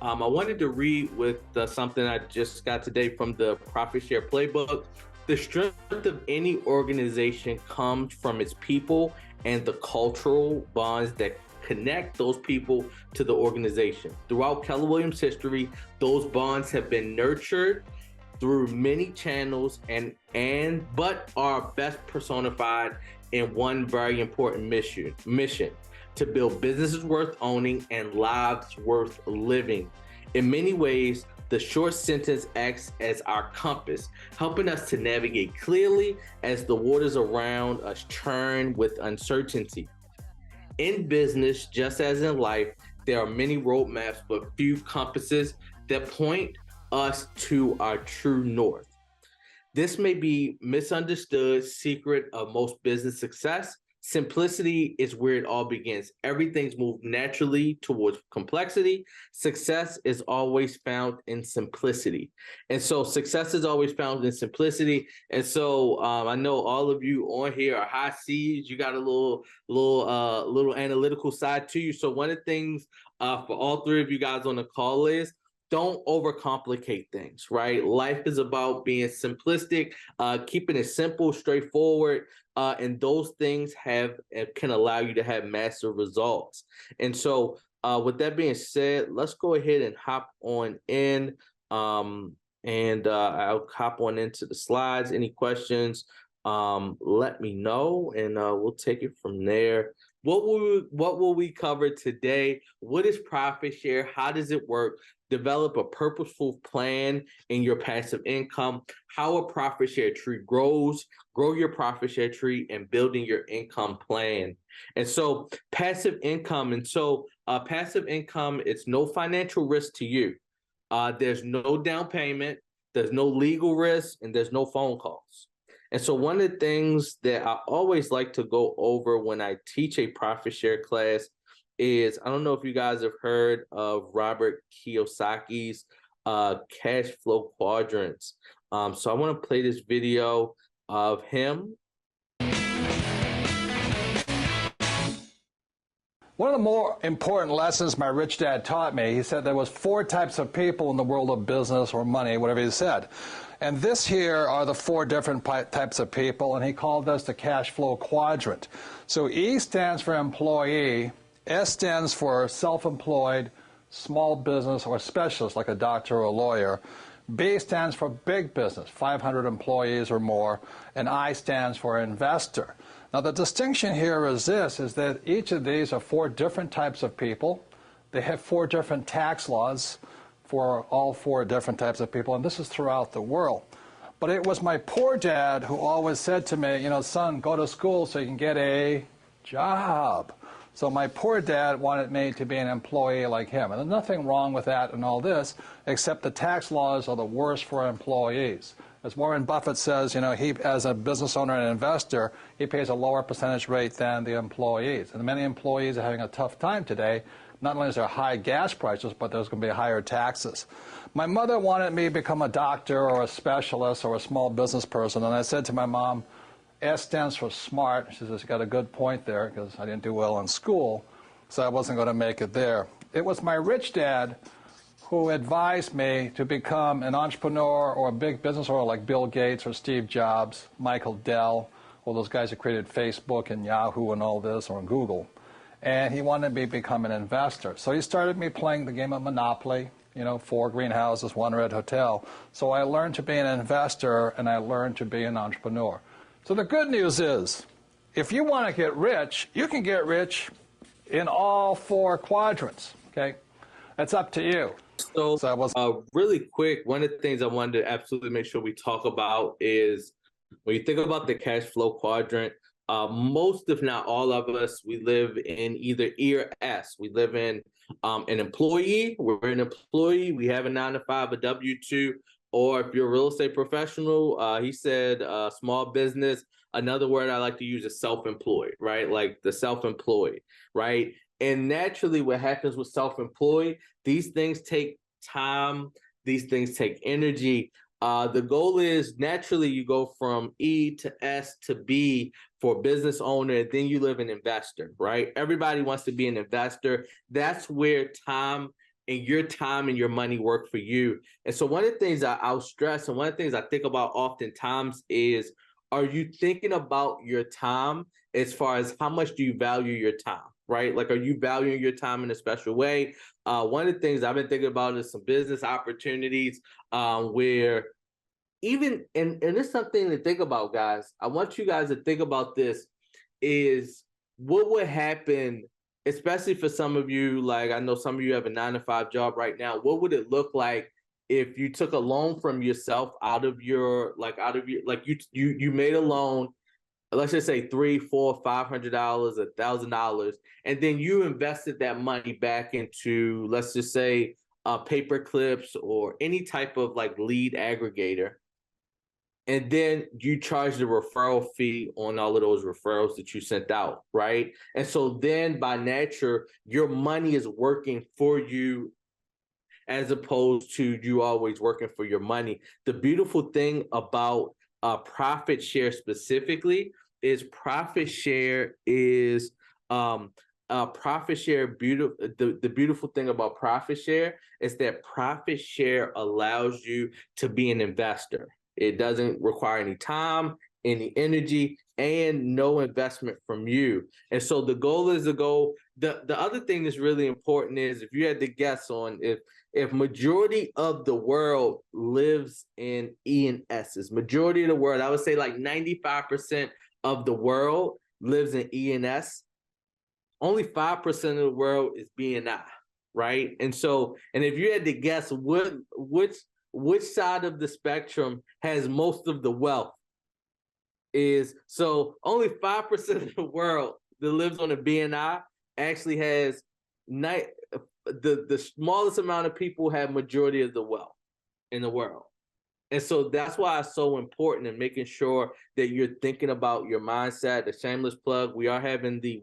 I wanted to read with something I just got today from the Profit Share Playbook. The strength of any organization comes from its people and the cultural bonds that connect those people to the organization. Throughout Keller Williams history, those bonds have been nurtured through many channels but are best personified in one very important mission to build businesses worth owning and lives worth living. In many ways, the short sentence acts as our compass, helping us to navigate clearly as the waters around us churn with uncertainty. In business, just as in life, there are many roadmaps but few compasses that point us to our true north. This may be misunderstood secret of most business success. Simplicity is where it all begins. Everything's moved naturally towards complexity. Success is always found in simplicity. And so success is always found in simplicity. And so I know all of you on here are high C's. You got a little analytical side to you. So one of the things for all three of you guys on the call is don't overcomplicate things, right? Life is about being simplistic, keeping it simple, straightforward, and those things can allow you to have massive results. And so with that being said, let's go ahead and hop on in, and I'll hop on into the slides. Any questions, let me know, and we'll take it from there. What will we cover today? What is profit share? How does it work? Develop a purposeful plan in your passive income, how a profit share tree grows, grow your profit share tree, and building your income plan. And so passive income. Passive income, it's no financial risk to you. There's no down payment, there's no legal risk, and there's no phone calls. And so one of the things that I always like to go over when I teach a profit share class is, I don't know if you guys have heard of Robert Kiyosaki's cash flow quadrants. So I want to play this video of him. One of the more important lessons my rich dad taught me, he said there was 4 types of people in the world of business or money, whatever he said. And this here are the 4 different types of people, and he called this the cash flow quadrant. So E stands for employee, S stands for self-employed, small business or specialist like a doctor or a lawyer. B stands for big business, 500 employees or more, and I stands for investor. Now the distinction here is this, is that each of these are 4 different types of people. They have 4 different tax laws for all 4 different types of people, and this is throughout the world. But it was my poor dad who always said to me, you know, son, go to school so you can get a job. So my poor dad wanted me to be an employee like him. And there's nothing wrong with that and all this, except the tax laws are the worst for employees. As Warren Buffett says, you know, he, as a business owner and investor, he pays a lower percentage rate than the employees. And many employees are having a tough time today. Not only is there high gas prices, but there's going to be higher taxes. My mother wanted me to become a doctor or a specialist or a small business person. And I said to my mom, S stands for smart. She says, you got a good point there, because I didn't do well in school, so I wasn't going to make it there. It was my rich dad who advised me to become an entrepreneur or a big business owner like Bill Gates or Steve Jobs, Michael Dell, all those guys who created Facebook and Yahoo and all this, or Google. And he wanted me to become an investor. So he started me playing the game of Monopoly, you know, 4 greenhouses, 1 red hotel. So I learned to be an investor and I learned to be an entrepreneur. So the good news is, if you want to get rich, you can get rich in all 4 quadrants, okay? That's up to you. So really quick, one of the things I wanted to absolutely make sure we talk about is, when you think about the cash flow quadrant, most, if not all of us, we live in either E or S. We live in an employee, we're an employee, we have a 9-to-5, a W-2, or if you're a real estate professional, he said small business. Another word I like to use is self-employed, right? Like the self-employed, right? And naturally what happens with self-employed, these things take time, these things take energy. The goal is naturally you go from E to S to B for business owner, and then you live an investor, right? Everybody wants to be an investor. That's where time and your time and your money work for you. And so one of the things I'll stress, and one of the things I think about oftentimes is, are you thinking about your time as far as how much do you value your time, right? Like, are you valuing your time in a special way? One of the things I've been thinking about is some business opportunities where even, and it's something to think about, guys. I want you guys to think about this, is what would happen, especially for some of you, like I know some of you have a 9-to-5 job right now. What would it look like if you took a loan from yourself out of your, you made a loan, let's just say $300, $400, $500, $1,000, and then you invested that money back into, let's just say, paper clips or any type of like lead aggregator, and then you charge the referral fee on all of those referrals that you sent out, right? And so then by nature, your money is working for you as opposed to you always working for your money. The beautiful thing about profit share specifically is profit share is the beautiful thing about profit share is that profit share allows you to be an investor. It doesn't require any time, any energy, and no investment from you. And so the goal is the other thing that's really important is, if you had to guess on, if majority of the world lives in E and S's, majority of the world, I would say like 95% of the world lives in E and S, only 5% of the world is B and I, right? And so, and if you had to guess which side of the spectrum has most of the wealth, is, so only 5% of the world that lives on a BNI actually has the smallest amount of people have majority of the wealth in the world. And so that's why it's so important in making sure that you're thinking about your mindset. The shameless plug, we are having the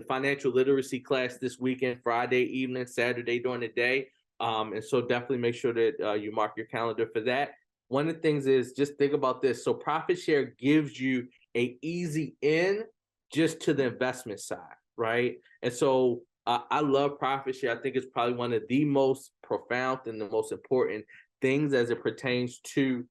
financial literacy class this weekend, Friday evening, Saturday during the day. And so definitely make sure that you mark your calendar for that. One of the things is, just think about this. So profit share gives you an easy in just to the investment side, right? And so I love profit share. I think it's probably one of the most profound and the most important things as it pertains to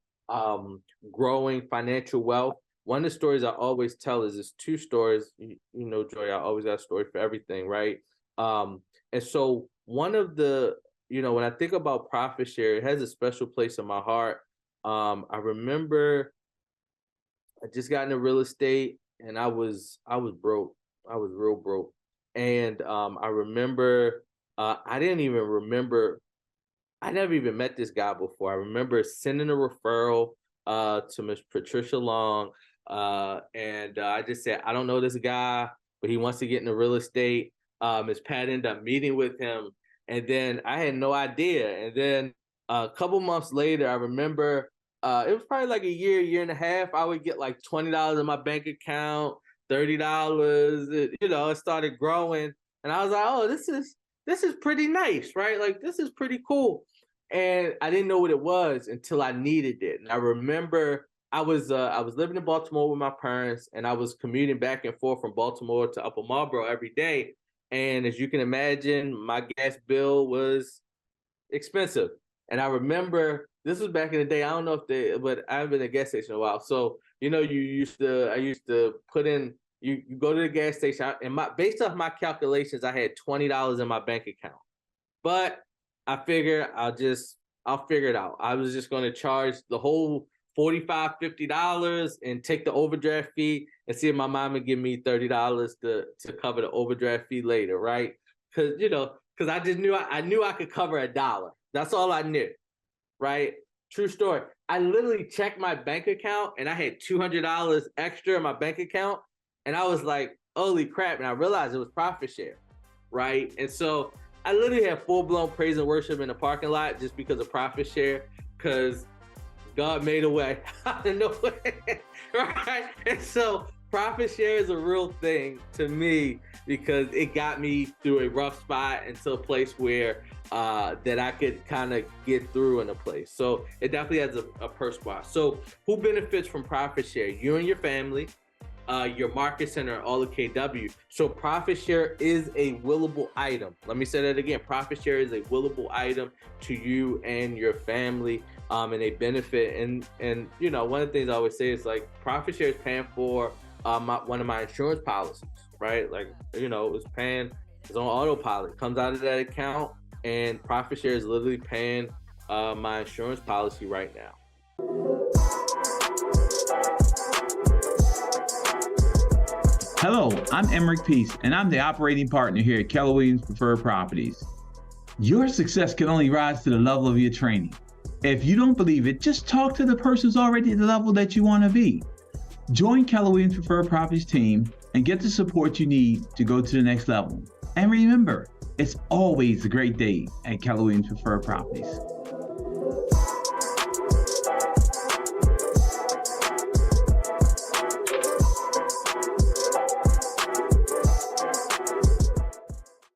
growing financial wealth. One of the stories I always tell is, there's two stories. You know, Joy, I always got a story for everything, right? And so one of the, when I think about profit share, it has a special place in my heart. I remember I just got into real estate, and I was broke. I was real broke. And I remember I didn't even remember, I never even met this guy before. I remember sending a referral to Miss Patricia Long, and I just said, I don't know this guy, but he wants to get into real estate. Miss Pat ended up meeting with him, and then I had no idea. And then a couple months later, I remember it was probably like a year and a half, I would get like $20 in my bank account, $30. It started growing, and I was like, oh, this is pretty nice, right? Like, this is pretty cool. And I didn't know what it was until I needed it. And I remember I was living in Baltimore with my parents, and I was commuting back and forth from Baltimore to Upper Marlboro every day. And as you can imagine, my gas bill was expensive. And I remember, this was back in the day, I don't know but I haven't been at a gas station in a while. So, I used to put in, you go to the gas station, and based off my calculations, I had $20 in my bank account. But I figured I'll figure it out. I was just going to charge the whole $45, $50 and take the overdraft fee, and see if my mom would give me $30 to cover the overdraft fee later, right? Because I just knew I could cover $1. That's all I knew, right? True story. I literally checked my bank account, and I had $200 extra in my bank account, and I was like, holy crap. And I realized it was profit share, right? And so I literally had full-blown praise and worship in the parking lot just because of profit share, because God made a way out of nowhere, right? And so profit share is a real thing to me, because it got me through a rough spot into a place where that I could kind of get through in a place. So it definitely has a perk spot. So who benefits from profit share? You and your family, your market center, all of KW. So profit share is a willable item. Let me say that again. Profit share is a willable item to you and your family, and they benefit. And you know, one of the things I always say is like profit share is paying for one of my insurance policies, right? Like, you know, it's on autopilot, comes out of that account, and profit share is literally paying my insurance policy right now. Hello, I'm Emerick Peace, and I'm the operating partner here at Keller Williams Preferred Properties. Your success can only rise to the level of your training. If you don't believe it, just talk to the person who's already at the level that you want to be. Join Keller Williams Preferred Properties team and get the support you need to go to the next level. And remember, it's always a great day at Keller Williams Preferred Properties.